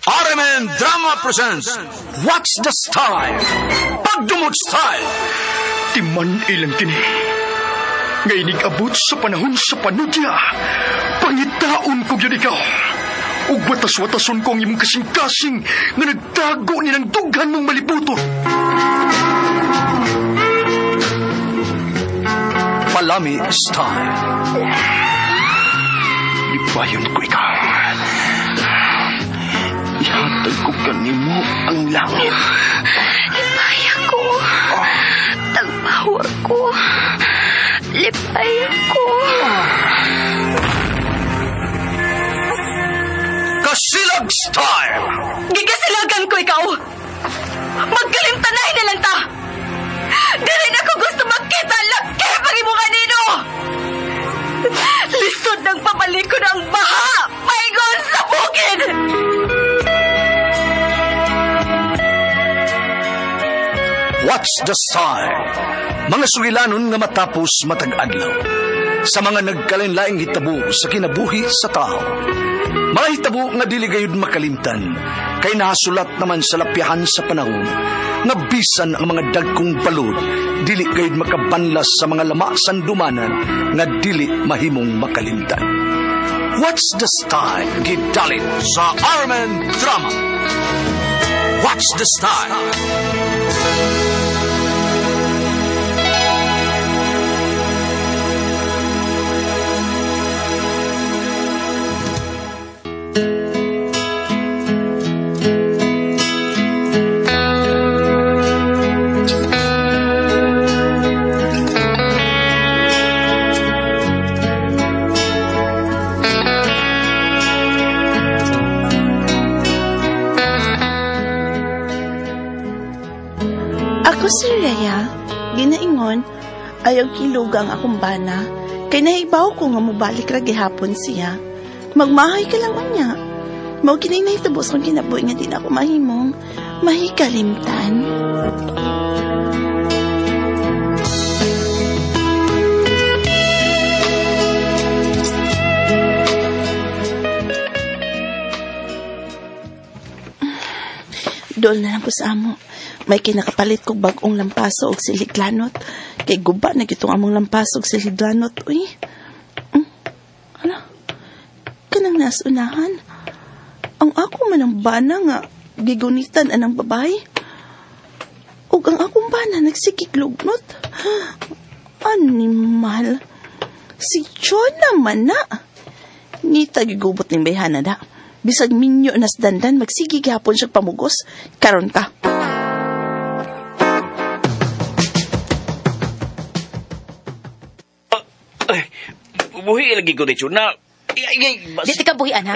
RMN Drama presents What's the Style? Pagdumot Style! Timan ilang kini. Ngay abot sa panahon sa panudya. Pangitaon ko yun ikaw. Ug watas-watason ko ang imong kasing-kasing nga nagtago ni ng dughan mong malibuton. Palami Style. Libayon ko ikaw. Ihatag ko kanimo ang langit. Lipaya ko. Tagpawa ko. Lipaya ko. Kasilag Style! Gigasilagan ko ikaw. Magkalimtanay na lang ta. Dili na ko gusto makita laki pag imo kanino. Lisod ng papalikod ang baha. Paigon sa bukid. What's the Style? Mga sugilanon nga matapos matag-adlaw. Sa mga nagkalain-laing hitabo sa kinabuhi sa tao. Mga hitabo nga dili gayud makalimtan. Kay nasulat naman sa lapyahan sa panahon. Nga bisan ang mga dagkong balod, dili gayud makabanlas sa mga lama sandumanan nga dili mahimong makalimtan. What's the Style? Gidalit sa RMN Drama. What's the Style? Ako si Rhea, ginaingon, ayaw kilugang akong bana, kay nahibaw ko nga mubalik ra gihapon siya. Magmahay ka lang niya. Mao kinay nahitubos kung kinabuhi nga di na ako mahimong mahikalimtan. Dol na lang ko sa amo. May kinakapalit kong bagong lampaso og siliglanot. Kay guba na gitong among lampaso og siliglanot. Uy. Hala. Kanang nasunahan. Ang ako man ang bana nga gigunitan anang babae. Ug ang akong bana nagsikiglugmot. Animal. Si John naman na. Nita gigubot ning bayhana da. Bisag minyo nas dandan magsigi gihapon siya pamugos. Karon ka. Buhi lagi ko dito na. Di ka buhian, ha?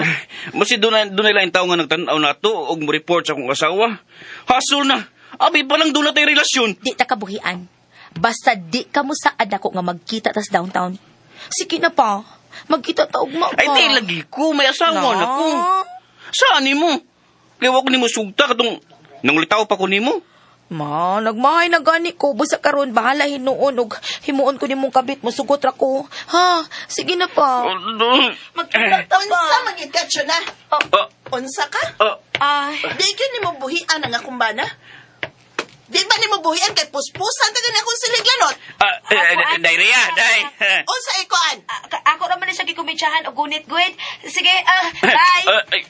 Masi doon lang yung tao nga nagtanaw na to o mo-report sa akong asawa. Hasol na. Abi pa lang doon na tayo relasyon. Di ta ka buhian. Basta di ka mo saad ako nga magkita tas downtown. Sige na pa. Magkita ta ugma pa. Ay, di lagi ko. May asawa na ko. Saan ni mo? Kaya ko ni mo sugta katong nangulitaw pa ko ni mo. Ma, nagmahay na gani ko. Basta karon bahala hinuon og himuon ko ni mong kabit mo. Sugot ra ko. Ha? Sige na pa. Magkita ta unsa magikatso na? Unsa ka? Ay. Di ka ni mo buhian ang akong bana? Di ba ni mo buhian kay puspusan ta gani akong siliglanot? Dairia, day. Unsa ikoan? Ako naman na siya gikumidyahan o gunit-guwit. Sige, bye.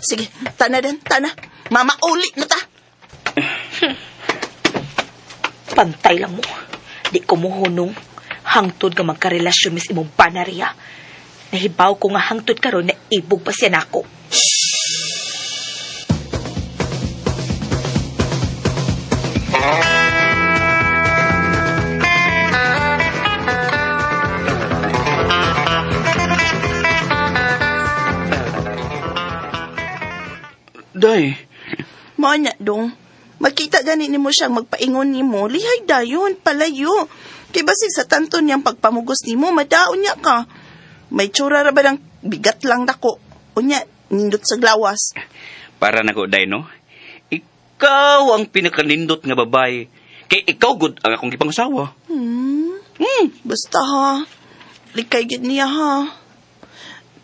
Sige, tana din, tana. Mama, uli na ta. Pantay lang mo. Di ko muhunong. Hangtod ka magkarelasyon mis imong banariya. Nahibaw ko nga hangtod karon na ibog pa siya nako. Day. Mana dong. Makita gani ni mo siyang magpaingon ni mo. Lihay dayon, palayo. Kay basig sa tanto niyang pagpamugos ni mo, madaon niya ka. May tsura ra ba ng bigat lang dako? Unya, nindot sa glawas. Para na ko, day, no? Ikaw ang pinakanindot nga babae. Kay ikaw good ang akong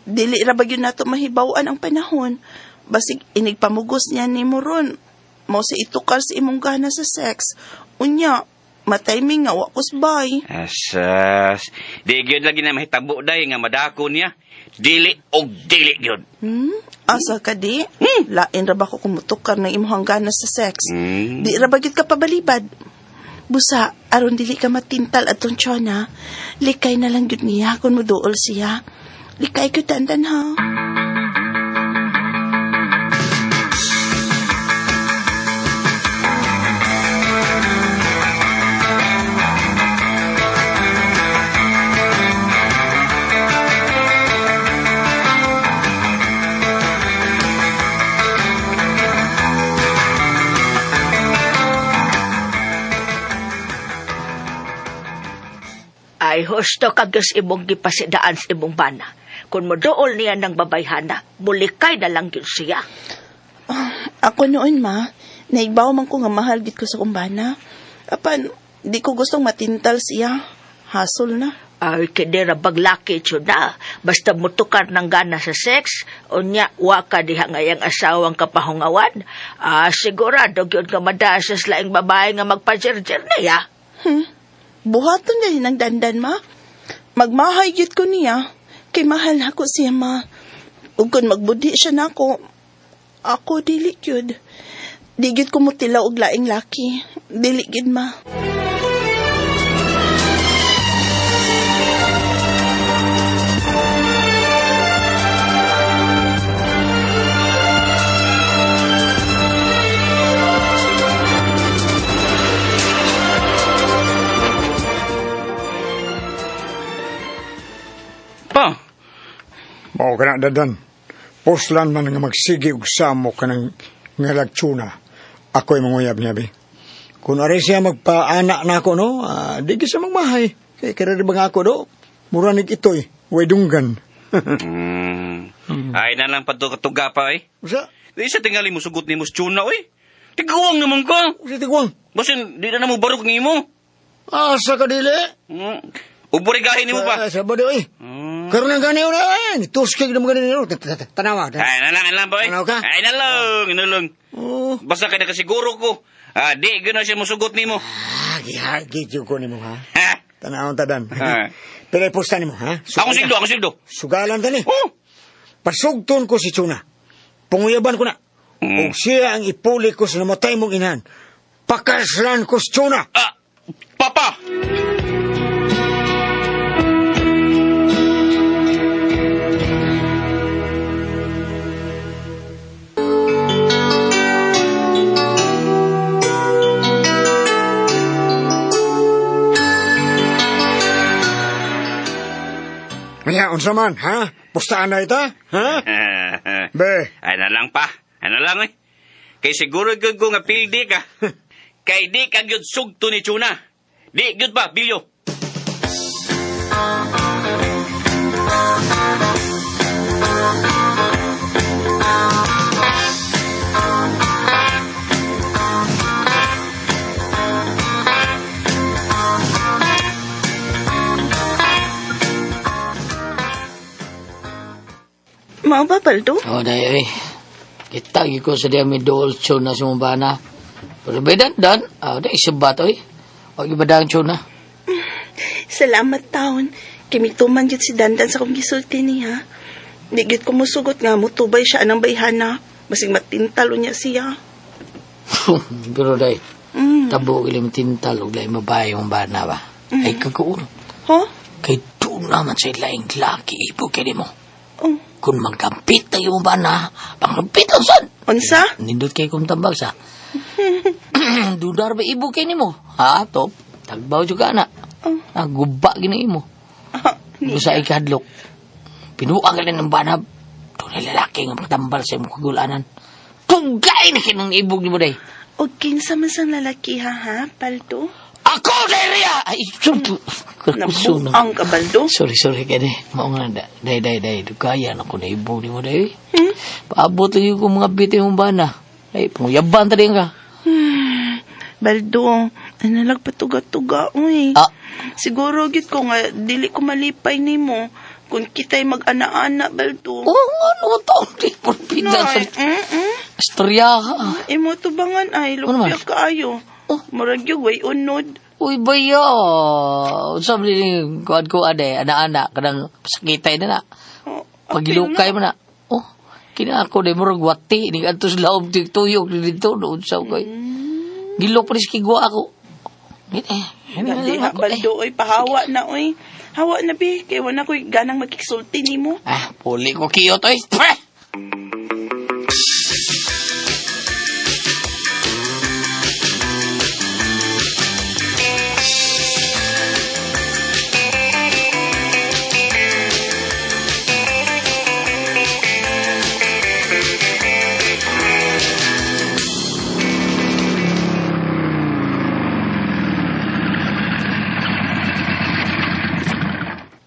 Dili ra ba yun nato mahibawan ang panahon. Basig inigpamugos niya ni mo ron. Mo si itukar sa imong gana sa sex. Unya, matiming nga wakos bay. Asas. Di gyud lagi na mahitabo day nga madako niya. Dili og dili gyud. Asa ka di? Lain ra ba ko kumutukar ng imong gana sa sex? Hmm. Di ra ba gyud ka pabalibad? Busa, aron dili ka matintal atong tiyona, likay na lang gyud niya kung muduol siya. Likay gyud dandan ha. Ay, husto kagos imong gipasidaan sa imong bana. Kung moduol niya ng babayhana, mulikay na lang yun siya. Ako noon, ma, naibaw man ko nga mahal gid ko sa kumbana. Apan, di ko gustong matintal siya. Hasol na. Ay, kinira baglaki na. Basta mutukar ng gana sa sex, o niya, waka diha ngayang asawang kapahungawan. Sigurado yun nga madasas laing babae nga magpa-jerjer niya. Buhaton na ng dandan, ma. Magmahay gid ko niya. Kay mahal ako siya, ma. Ug kung magbudi siya nako, ako dili gyud. Di gyud ko mutilaw og laing laki. Dili gyud, ma. Pa, Mao ka na, dadan. Poslan man nga magsigi og samo ka ng ngalagtsuna. Ako'y manguyab niya, be. Kung ari siya magpaanak na ako, no, di ka siya magmahay. Kaya karari ba nga ako, do? Muranig ito'y, way dunggan. Ay na lang patuga pa eh. Usa? Di sa tingali mo sugot ni mo sa tuna eh. Tiguang naman ka. Usa tigwang? Basin, di na mo barok ni mo. Asa ka dili? Uburigahin ni mo pa. Sa bado, eh. Karoon ang ganiw na, eh. Tuskig na mga ganiw. Tanawa. Ay na lang pa eh. Tanaw ka? Ay na lang. Oh. Basta ka nakasiguro ko. Di gano'n siya musugot ni mo. Gihagit yung ko ni mo, ha? Ha? Tanawang tadan. Ah. Pero pusta ni mo, ha? Ako sildo. Sugalan tani. Oh. Pasugton ko si Chuna. Punguyaban ko na. Mm. O siya ang ipuli ko sa namatay mong inahan. Pakaslan ko si Chuna. Papa! Kaya, unsa man, ha? Pustaan na ita, ha? Be. Ay na lang pa. Ano lang eh. Kay siguro gud ko nga pildi ka. Kay di ka gyud sugto ni Chuna. Di gyud ba, Bilyo? Mao ba, Baldo? Day, ay. Kita ko sa diya may dolcho na sa mabana. Pero bedan, day, sabat, ay. Huwag ibadang na. Salamat taon. Kimituman gid si Dandan sa kong gisulti niya. Di gid ko musugot nga mutubay siya anang bayhana. Basig matintalo niya siya. Pero day, tabo ilim tintal o lay mabahay yung bana ba? Ay kaguon. Huh? Kay doon naman sa laing laki ipo kini mo. Oh. Kung magkampit na yung bana, pangkampit ang san. Unsa? Nindot kay kong tambal sa. Dudar ba ibo kini mo? Ha, top. Tagbaw juga na. Guba gini mo. Sa ikadlok. Pinuang ka ng bana. Doon ay lalaki nga magtambal sa imong kagulanan. Tugay na kinang ibog ni mo day. O kinsa man sang lalaki ha, Baldo? Ako, Daria! Ay, sumpo. Nabuang ka, Baldo? Sorry, kaya mao nga, day, dugayan ako na ibog ni mo day. Paabot lagi ko mga biti mong bana. Ay, panguyaban ta rin ka. Baldo, nagpatuga-tuga, uy. Siguro gid ko nga, dili ko malipay ni mo. kung kita'y mag-ana-ana, balto. Oo nga, no, to. Di po pinsan sa istorya ha. Imo tubangan ay, Ano man? lupya kaayo. Oh. Murag yung way unod. Uy, baya. Sabi ni kuhan ko, anak-anak, kanang sakitay na na. Oh, Pagilukay mo na. Oh, kina ako na murag wati. Ni kanto sa laom tuyok dito. Noon sa ko. Gilok pa rin si kigwa ako. Gandi ha, baldo, oy, pahawa na, oy. Hawa na, be. Kaya wala ko'y ganang magkiksulti ni mo. Ah, puli ko kiyot, oy. Pweh!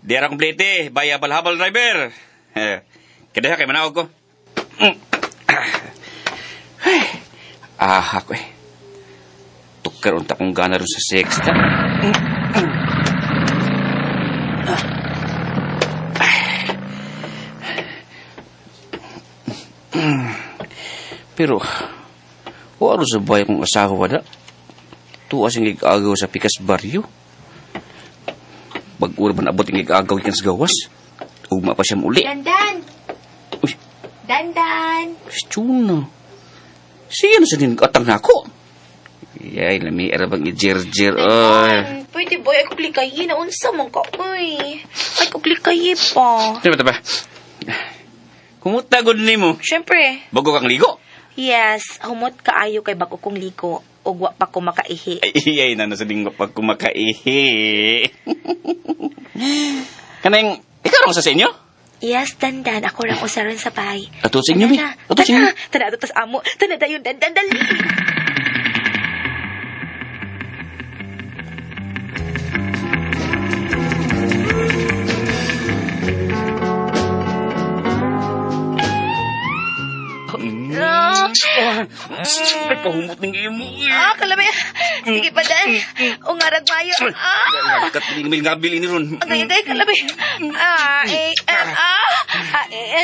Di ara komplete, baya balhabal driver. Kada kay manaog ko. Ako eh. Tukar unta kong gana ron sa sexta. Pero, wala sa bahay kong asawa na. Tuwa siyang igagaw sa pikas baryo. Pag-ura ba naabot yung igagaw ikan sa gawas? Uma pa siya muli. Dandan! Uy, Dandan! si Chuna. Siya na sa din atang na ako. Yay, lami, arabang i-jer-jer. Ay. Dandan! Pwede boy, ay kuklikayi na unsa mong ka. Uy, ay kuklikayi pa. Diba? Kumuta gud nimo. Siyempre, Bago kang ligo. yes, humot kaayo kay bago kong liko. Ugwa pa ko makaihi. Ay, na nasa dinggo pag kumakaihi. Kanang, ikaw lang sa inyo? Yes, Dandan, ako lang usaron sa bahay. Ato sa inyo, mi. Ato sa inyo. Tana, ato tas amo. Tana dayon, Dandan, dali. Ay, pahumot ng imo. Kalami. Sige pa, Dan. Ungarag mayo. May ngabil ini ron. Agay, kalami.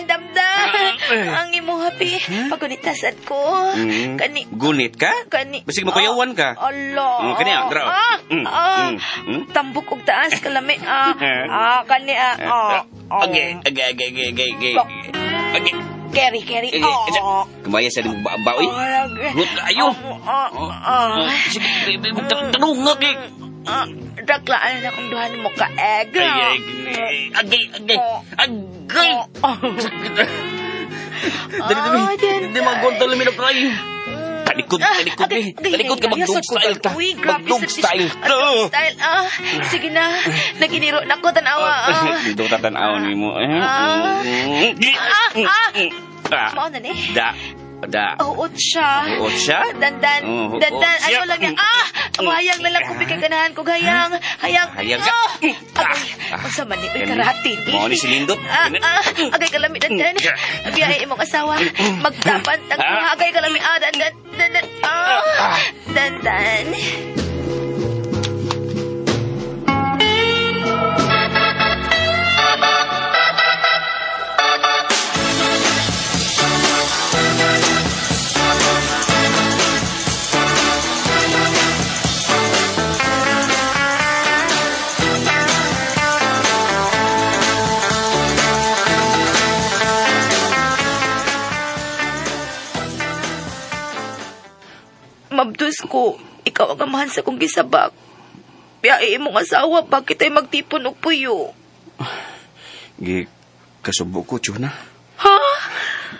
Damdam. Ang imo happy. Pagunitasan ko. Kani. Gunit ka? Kani. Basig makuyawan ka. Allah. Kani, draw. Tambok og taas, kalami. Kani. Agay. Carry. Kumaya sa din baoy. Lut kayo. Sige, tanong nga kay. Daklaan na kung duhan mo ka egg. Agay. Dali magontal na minok kayo. Talikod eh. Talikod ka mag-dog style ka. Mag-dog style. Sige na. Naginiro na ko, tanawa. Dito tatanaw ni mo. Mao na ni. Da. Uot siya. Uot siya? Dandan. Uot Ano siya. lang yan. Hayang na lang kung ganahan ko. Hayang. Hayang ka. Agay. Unsa man ni. Karatin. Mao ni silindot. Agay kalami, Dandan. Agay imong asawa. Magtapan. Agay kalami. Dandan. Dandan. Mabdus ko, ikaw ang amahan sa kong gisabak. Biyae imong asawa, bakit ay magtipon og puyo? Gi kasubo ko, Chuna. Ha?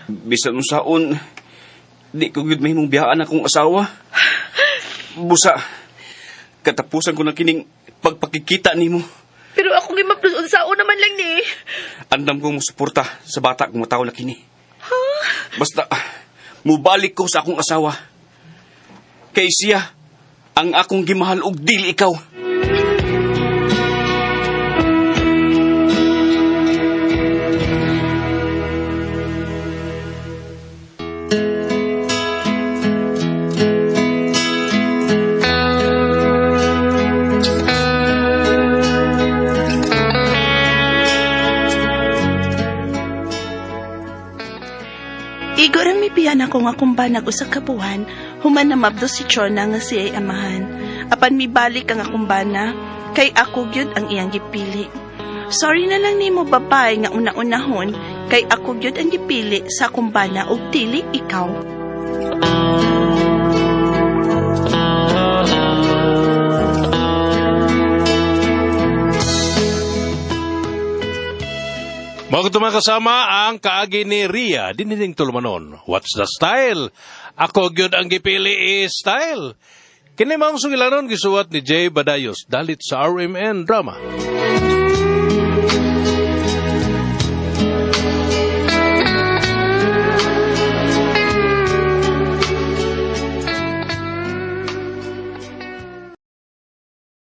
Bisan saon, di ko gud mahimong biyaan akong asawa. Busa, katapusan ko na kining pagpakikita nimo. Pero akong imabdus unsaon naman lang ni. Andam kong musuporta sa bata kong matao na kini. Basta, mubalik ko sa akong asawa. Kay siya, ang akong gimahal og dili ikaw. Naglubian ako nga kumbanag usa ka buwan, human na mabdo si Chona nga siya'y amahan. Apan mibalik ang akumbana, kay ako gyud ang iyang gipili. Sorry na lang nimo babay nga una-unahon, kay ako gyud ang gipili sa kumbana ug dili ikaw. Mga kasama ang kaagi ni Ria, dinining tulumanon. What's the style? Ako gyud ang gipili style. Kini ma'am sugilanon gisuwat ni Jay Badayos, dalit sa RMN Drama.